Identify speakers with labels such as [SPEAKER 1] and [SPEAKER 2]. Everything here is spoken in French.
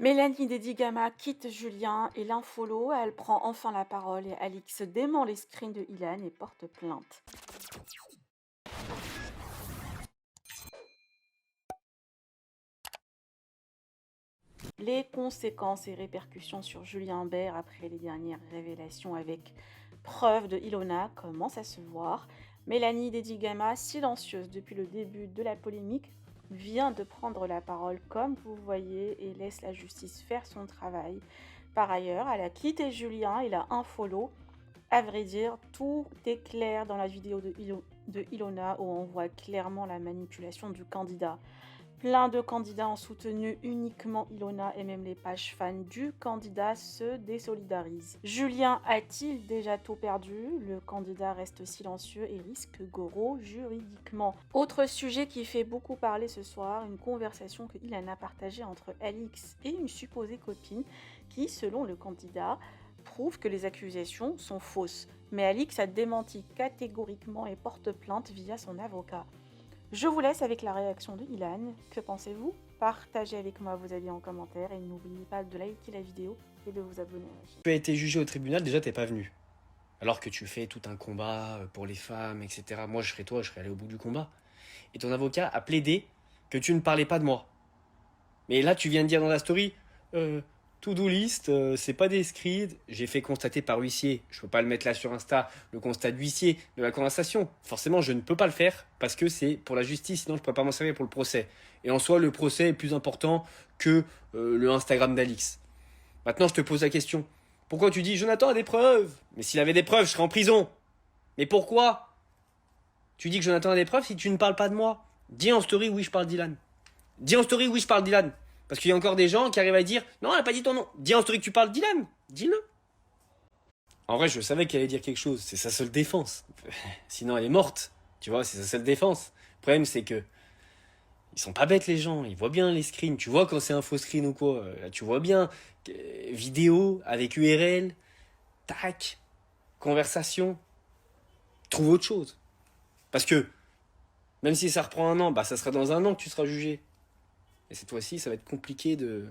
[SPEAKER 1] Mélanie Dedigama quitte Julien et l'infollow. Elle prend enfin la parole et Alix dément les screens de Ilan et porte plainte. Les conséquences et répercussions sur Julien Bert après les dernières révélations avec preuve de Ilona commencent à se voir. Mélanie Dedigama, silencieuse depuis le début de la polémique, vient de prendre la parole comme vous voyez et laisse la justice faire son travail. Par ailleurs, elle a quitté Julien et l'a unfollow. À vrai dire, tout est clair dans la vidéo de Ilona où on voit clairement la manipulation du candidat. Plein de candidats ont soutenu uniquement Ilona et même les pages fans du candidat se désolidarisent. Julien a-t-il déjà tout perdu? Le candidat reste silencieux et risque gros juridiquement. Autre sujet qui fait beaucoup parler ce soir, une conversation que Ilana a partagée entre Alix et une supposée copine qui, selon le candidat, prouve que les accusations sont fausses. Mais Alix a démenti catégoriquement et porte plainte via son avocat. Je vous laisse avec la réaction de Ilan. Que pensez-vous? Partagez avec moi vos avis en commentaire et n'oubliez pas de liker la vidéo et de vous abonner à la chaîne.
[SPEAKER 2] Tu as été jugé au tribunal, déjà t'es pas venu. Alors que tu fais tout un combat pour les femmes, etc. Moi je serais toi, je serais allé au bout du combat. Et ton avocat a plaidé que tu ne parlais pas de moi. Mais là tu viens de dire dans la story, to-do list, c'est pas des scripts. J'ai fait constater par huissier, je peux pas le mettre là sur Insta, le constat d'huissier de la conversation. Forcément je ne peux pas le faire parce que c'est pour la justice, sinon je pourrais pas m'en servir pour le procès. Et en soi le procès est plus important que le Instagram d'Alix. Maintenant je te pose la question. Pourquoi tu dis Jonathan a des preuves? Mais s'il avait des preuves, je serais en prison. Mais pourquoi? Tu dis que Jonathan a des preuves si tu ne parles pas de moi. Dis en story oui je parle d'Ilan. Dis en story oui je parle d'Ilan. Parce qu'il y a encore des gens qui arrivent à dire non elle a pas dit ton nom. Dis en story que tu parles d'Ilan. Dis-le. En vrai je savais qu'elle allait dire quelque chose. C'est sa seule défense. Sinon elle est morte. Tu vois c'est sa seule défense. Le problème c'est que ils sont pas bêtes les gens, ils voient bien les screens. Tu vois quand c'est un faux screen ou quoi. Là tu vois bien. Vidéo avec URL. Tac. Conversation. Trouve autre chose. Parce que, même si ça reprend un an, bah ça sera dans un an que tu seras jugé. Et cette fois-ci, ça va être compliqué de